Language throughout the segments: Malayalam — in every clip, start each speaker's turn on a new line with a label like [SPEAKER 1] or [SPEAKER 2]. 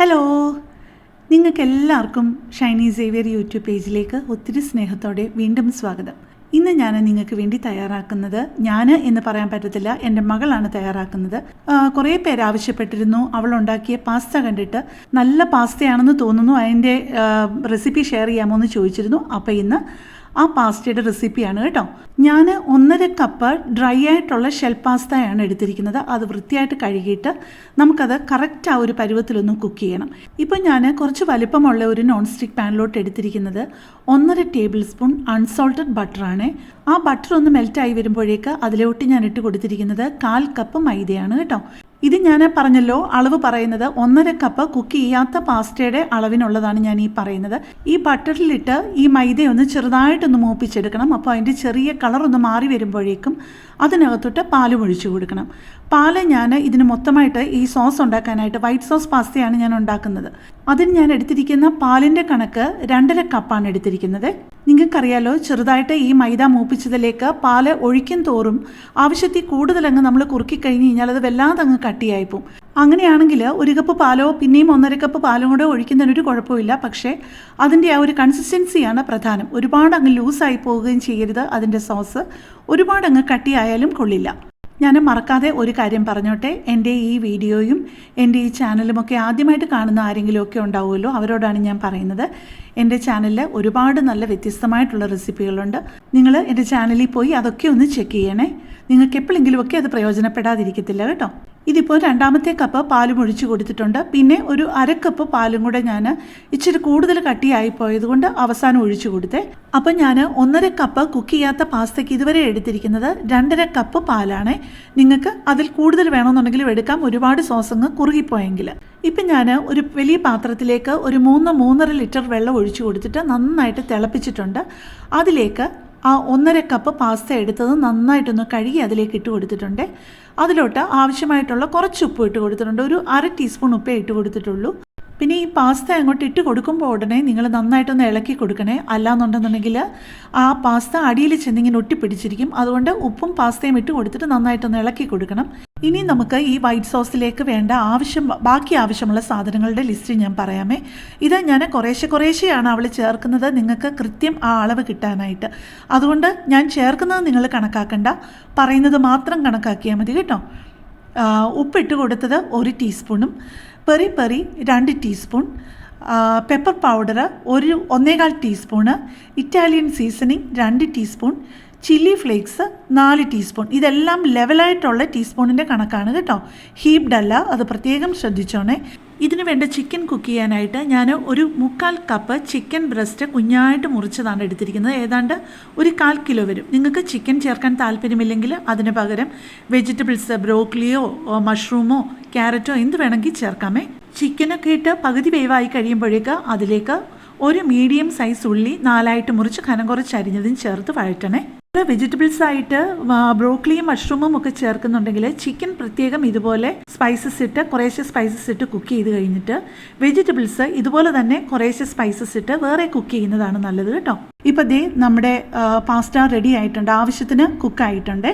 [SPEAKER 1] ഹലോ, നിങ്ങൾക്കെല്ലാവർക്കും ഷൈനി സേവിയർ യൂട്യൂബ് പേജിലേക്ക് ഒത്തിരി സ്നേഹത്തോടെ വീണ്ടും സ്വാഗതം. ഇന്ന് ഞാൻ നിങ്ങൾക്ക് വേണ്ടി തയ്യാറാക്കുന്നത്, ഞാൻ എന്ന് പറയാൻ പറ്റത്തില്ല, എൻ്റെ മകളാണ് തയ്യാറാക്കുന്നത്. കുറേ പേര് ആവശ്യപ്പെട്ടിരുന്നു അവളുണ്ടാക്കിയ പാസ്ത കണ്ടിട്ട് നല്ല പാസ്തയാണെന്ന് തോന്നുന്നു, അതിൻ്റെ റെസിപ്പി ഷെയർ ചെയ്യാമോ എന്ന് ചോദിച്ചിരുന്നു. അപ്പോൾ ഇന്ന് ആ പാസ്തയുടെ റെസിപ്പിയാണ് കേട്ടോ. ഞാൻ 1.5 കപ്പ് ഡ്രൈ ആയിട്ടുള്ള ഷെൽ പാസ്തയാണ് എടുത്തിരിക്കുന്നത്. അത് വൃത്തിയായിട്ട് കഴുകിയിട്ട് നമുക്കത് കറക്റ്റ് ആ ഒരു പരുവത്തിലൊന്നും കുക്ക് ചെയ്യണം. ഇപ്പം ഞാൻ കുറച്ച് വലിപ്പമുള്ള ഒരു നോൺ സ്റ്റിക്ക് പാനിലോട്ട് എടുത്തിരിക്കുന്നത് 1.5 ടേബിൾ സ്പൂൺ അൺസോൾട്ടഡ് ബട്ടറാണ്. ആ ബട്ടർ ഒന്ന് മെൽറ്റായി വരുമ്പോഴേക്ക് അതിലോട്ട് ഞാൻ ഇട്ട് കൊടുത്തിരിക്കുന്നത് 1/4 കപ്പ് മൈദയാണ് കേട്ടോ. ഇത് ഞാൻ പറഞ്ഞല്ലോ, അളവ് പറയുന്നത് 1.5 കപ്പ് കുക്ക് ചെയ്യാത്ത പാസ്തയുടെ അളവിനുള്ളതാണ് ഞാൻ ഈ പറയുന്നത്. ഈ ബട്ടറിലിട്ട് ഈ മൈദയൊന്ന് ചെറുതായിട്ടൊന്ന് മൂപ്പിച്ചെടുക്കണം. അപ്പോൾ അതിൻ്റെ ചെറിയ കളറൊന്ന് മാറി വരുമ്പോഴേക്കും അതിനകത്തോട്ട് പാലും ഒഴിച്ചു കൊടുക്കണം. പാല് ഞാൻ ഇതിന് മൊത്തമായിട്ട് ഈ സോസ് ഉണ്ടാക്കാനായിട്ട് വൈറ്റ് സോസ് പാസ്തയാണ് ഞാൻ ഉണ്ടാക്കുന്നത്. അതിന് ഞാൻ എടുത്തിരിക്കുന്ന പാലിൻ്റെ കണക്ക് 2.5 കപ്പാണ് എടുത്തിരിക്കുന്നത്. നിങ്ങൾക്കറിയാലോ, ചെറുതായിട്ട് ഈ മൈദ മൂപ്പിച്ചതിലേക്ക് പാല് ഒഴിക്കും തോറും ആവശ്യത്തിൽ കൂടുതലങ്ങ് നമ്മൾ കുറുക്കി കഴിഞ്ഞ് കഴിഞ്ഞാൽ അത് വല്ലാതെ അങ്ങ് കട്ടിയായിപ്പോവും. അങ്ങനെയാണെങ്കിൽ 1 കപ്പ് പാലോ പിന്നെയും 1.5 കപ്പ് പാലും കൂടെ ഒഴിക്കുന്നതിനൊരു കുഴപ്പമില്ല. പക്ഷേ അതിൻ്റെ ആ ഒരു കൺസിസ്റ്റൻസിയാണ് പ്രധാനം. ഒരുപാട് അങ്ങ് ലൂസായി പോവുകയും ചെയ്യരുത്. അതിൻ്റെ സോസ് ഒരുപാട് അങ്ങ് കട്ടിയായാലും കൊള്ളില്ല. ഞാൻ മറക്കാതെ ഒരു കാര്യം പറഞ്ഞോട്ടെ, എൻ്റെ ഈ വീഡിയോയും എൻ്റെ ഈ ചാനലുമൊക്കെ ആദ്യമായിട്ട് കാണുന്ന ആരെങ്കിലുമൊക്കെ ഉണ്ടാവുമല്ലോ, അവരോടാണ് ഞാൻ പറയുന്നത്. എൻ്റെ ചാനലിൽ ഒരുപാട് നല്ല വ്യത്യസ്തമായിട്ടുള്ള റെസിപ്പികളുണ്ട്. നിങ്ങൾ എൻ്റെ ചാനലിൽ പോയി അതൊക്കെ ഒന്ന് ചെക്ക് ചെയ്യണേ. നിങ്ങൾക്ക് എപ്പോഴെങ്കിലുമൊക്കെ അത് പ്രയോജനപ്പെടാതിരിക്കത്തില്ല കേട്ടോ. ഇതിപ്പോൾ 2ാമത്തെ കപ്പ് പാലും ഒഴിച്ചു കൊടുത്തിട്ടുണ്ട്. പിന്നെ ഒരു 1/2 കപ്പ് പാലും കൂടെ ഞാൻ ഇച്ചിരി കൂടുതൽ കട്ടിയായി പോയതുകൊണ്ട് അവസാനം ഒഴിച്ചു കൊടുത്തേ. അപ്പം ഞാൻ 1.5 കപ്പ് കുക്ക് ചെയ്യാത്ത പാസ്തയ്ക്ക് ഇതുവരെ എടുത്തിരിക്കുന്നത് 2.5 കപ്പ് പാലാണ്. നിങ്ങൾക്ക് അതിൽ കൂടുതൽ വേണമെന്നുണ്ടെങ്കിലും എടുക്കാം, ഒരുപാട് സോസങ്ങ് കുറുകിപ്പോയെങ്കിൽ. ഇപ്പം ഞാൻ ഒരു വലിയ പാത്രത്തിലേക്ക് ഒരു 3-3.5 ലിറ്റർ വെള്ളം ഒഴിച്ചു കൊടുത്തിട്ട് നന്നായിട്ട് തിളപ്പിച്ചിട്ടുണ്ട്. അതിലേക്ക് ആ 1.5 കപ്പ് പാസ്ത എടുത്തത് നന്നായിട്ടൊന്ന് കഴുകി അതിലേക്ക് ഇട്ട് കൊടുത്തിട്ടുണ്ട്. അതിലോട്ട് ആവശ്യമായിട്ടുള്ള കുറച്ച് ഉപ്പ് ഇട്ട് കൊടുത്തിട്ടുണ്ട്. ഒരു 1/2 ടീസ്പൂൺ ഉപ്പേ ഇട്ട് കൊടുത്തിട്ടുള്ളൂ. പിന്നെ ഈ പാസ്ത അങ്ങോട്ട് ഇട്ട് കൊടുക്കുമ്പോൾ ഉടനെ നിങ്ങൾ നന്നായിട്ടൊന്ന് ഇളക്കി കൊടുക്കണേ. അല്ലാന്നുണ്ടെന്നുണ്ടെങ്കിൽ ആ പാസ്ത അടിയിൽ ചെന്നിങ്ങനെ ഒട്ടിപ്പിടിച്ചിരിക്കും. അതുകൊണ്ട് ഉപ്പും പാസ്തയും ഇട്ട് കൊടുത്തിട്ട് നന്നായിട്ടൊന്ന് ഇളക്കി കൊടുക്കണം. ഇനി നമുക്ക് ഈ വൈറ്റ് സോസിലേക്ക് വേണ്ട ബാക്കി ആവശ്യമുള്ള സാധനങ്ങളുടെ ലിസ്റ്റ് ഞാൻ പറയാമേ. ഇത് ഞാൻ കുറേശ്ശെയാണ് അവൾ ചേർക്കുന്നത്, നിങ്ങൾക്ക് കൃത്യം ആ അളവ് കിട്ടാനായിട്ട്. അതുകൊണ്ട് ഞാൻ ചേർക്കുന്നത് നിങ്ങൾ കണക്കാക്കണ്ട, പറയുന്നത് മാത്രം കണക്കാക്കിയാൽ മതി കേട്ടോ. ഉപ്പിട്ട് കൊടുത്തത് 1 ടീസ്പൂണും, peri 2 teaspoon, pepper powder 1.25 teaspoon, Italian seasoning 2 teaspoon, chilli flakes 4 teaspoon. ഇതെല്ലാം ലെവലായിട്ടുള്ള ടീസ്പൂണിൻ്റെ കണക്കാണ് കേട്ടോ, ഹീപ്ഡ് അല്ല, അത് പ്രത്യേകം ശ്രദ്ധിച്ചോണേ. ഇതിന് വേണ്ട ചിക്കൻ കുക്ക് ചെയ്യാനായിട്ട് ഞാൻ ഒരു 3/4 കപ്പ് ചിക്കൻ ബ്രസ്റ്റ് കുഞ്ഞായിട്ട് മുറിച്ചതാണ് എടുത്തിരിക്കുന്നത്. ഏതാണ്ട് ഒരു 1/4 കിലോ വരും. നിങ്ങൾക്ക് ചിക്കൻ ചേർക്കാൻ താല്പര്യമില്ലെങ്കിൽ അതിന് പകരം വെജിറ്റബിൾസ്, ബ്രോക്കലിയോ മഷ്റൂമോ ക്യാരറ്റോ എന്ത് വേണമെങ്കിൽ ചേർക്കാമേ. ചിക്കനൊക്കെ ഇട്ട് പകുതി വേവായി കഴിയുമ്പോഴേക്ക് അതിലേക്ക് ഒരു മീഡിയം സൈസ് ഉള്ളി 4ആയിട്ട് മുറിച്ച് കനം കുറച്ച് അരിഞ്ഞതും ചേർത്ത് വഴറ്റണേ. വെജിറ്റബിൾസ് ആയിട്ട് ബ്രോക്കലിയും മഷ്റൂമും ഒക്കെ ചേർക്കുന്നുണ്ടെങ്കിൽ ചിക്കൻ പ്രത്യേകം ഇതുപോലെ കുറേശ്ശെ സ്പൈസസ് ഇട്ട് കുക്ക് ചെയ്ത് കഴിഞ്ഞിട്ട് വെജിറ്റബിൾസ് ഇതുപോലെ തന്നെ കുറേശ്ശെ സ്പൈസസ് ഇട്ട് വേറെ കുക്ക് ചെയ്യുന്നതാണ് നല്ലത് കേട്ടോ. ഇപ്പം ദേ നമ്മുടെ പാസ്ത റെഡി ആയിട്ടുണ്ട്, ആവശ്യത്തിന് കുക്കായിട്ടുണ്ട്.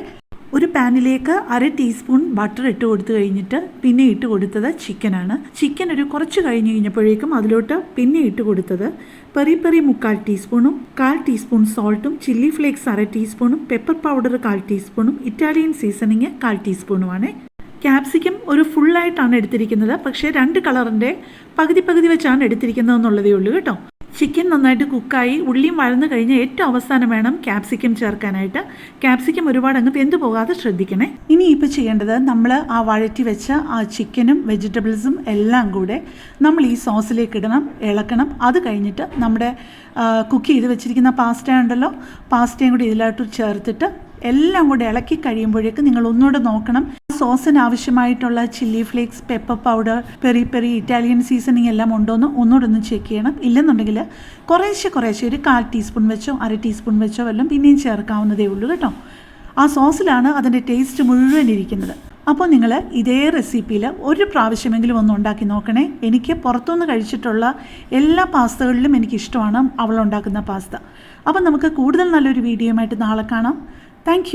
[SPEAKER 1] ഒരു പാനിലേക്ക് 1/2 ടീസ്പൂൺ ബട്ടർ ഇട്ട് കൊടുത്തു കഴിഞ്ഞിട്ട് പിന്നെ ഇട്ട് കൊടുത്തത് ചിക്കനാണ്. ചിക്കൻ ഒരു കുറച്ച് കഴിഞ്ഞ് കഴിഞ്ഞപ്പോഴേക്കും അതിലോട്ട് പിന്നെ ഇട്ട് കൊടുത്തത് പെറി 3/4 ടീസ്പൂണും, 1/4 ടീസ്പൂൺ സോൾട്ടും, ചില്ലി ഫ്ലേക്സ് 1/2 ടീസ്പൂണും, പെപ്പർ പൗഡർ 1/4 ടീസ്പൂണും, ഇറ്റാലിയൻ സീസണിങ് 1/4 ടീസ്പൂണുമാണ്. ക്യാപ്സിക്കം ഒരു ഫുള്ളായിട്ടാണ് എടുത്തിരിക്കുന്നത്, പക്ഷേ 2 കളറിൻ്റെ പകുതി വെച്ചാണ് എടുത്തിരിക്കുന്നതെന്നുള്ളതേ ഉള്ളൂ കേട്ടോ. ചിക്കൻ നന്നായിട്ട് കുക്കായി ഉള്ളിയും വഴന്നു കഴിഞ്ഞ് ഏറ്റവും അവസാനം വേണം ക്യാപ്സിക്കം ചേർക്കാനായിട്ട്. ക്യാപ്സിക്കം ഒരുപാട് അങ്ങ് വെന്ത് പോകാതെ ശ്രദ്ധിക്കണേ. ഇനി ഇപ്പോൾ ചെയ്യേണ്ടത്, നമ്മൾ ആ വഴറ്റി വെച്ച ആ ചിക്കനും വെജിറ്റബിൾസും എല്ലാം കൂടെ നമ്മൾ ഈ സോസിലേക്ക് ഇടണം, ഇളക്കണം. അത് കഴിഞ്ഞിട്ട് നമ്മുടെ കുക്ക് ചെയ്ത് വെച്ചിരിക്കുന്ന പാസ്ത ഉണ്ടല്ലോ, പാസ്തയും കൂടി ഇതിലോട്ട് ചേർത്തിട്ട് എല്ലാം കൂടെ ഇളക്കി കഴിയുമ്പോഴേക്ക് നിങ്ങൾ ഒന്നുകൂടെ നോക്കണം, സോസിന് ആവശ്യമായിട്ടുള്ള chilli flakes, pepper powder, peri Italian seasoning എല്ലാം ഉണ്ടോയെന്ന് ഒന്നുകൂടെ ഒന്ന് ചെക്ക് ചെയ്യണം. ഇല്ലെന്നുണ്ടെങ്കിൽ കുറേശ്ശെ ഒരു 1/4 ടീസ്പൂൺ വെച്ചോ 1/2 ടീസ്പൂൺ വെച്ചോ വല്ലതും പിന്നെയും ചേർക്കാവുന്നതേ ഉള്ളൂ കേട്ടോ. ആ സോസിലാണ് അതിൻ്റെ ടേസ്റ്റ് മുഴുവൻ ഇരിക്കുന്നത്. അപ്പോൾ നിങ്ങൾ ഇതേ റെസിപ്പിയിൽ ഒരു പ്രാവശ്യമെങ്കിലും ഒന്ന് ഉണ്ടാക്കി നോക്കണേ. എനിക്ക് പുറത്തുനിന്ന് കഴിച്ചിട്ടുള്ള എല്ലാ പാസ്തകളിലും എനിക്കിഷ്ടമാണ് അവളുണ്ടാക്കുന്ന പാസ്ത. അപ്പോൾ നമുക്ക് കൂടുതൽ നല്ലൊരു വീഡിയോയുമായിട്ട് നാളെ കാണാം. താങ്ക്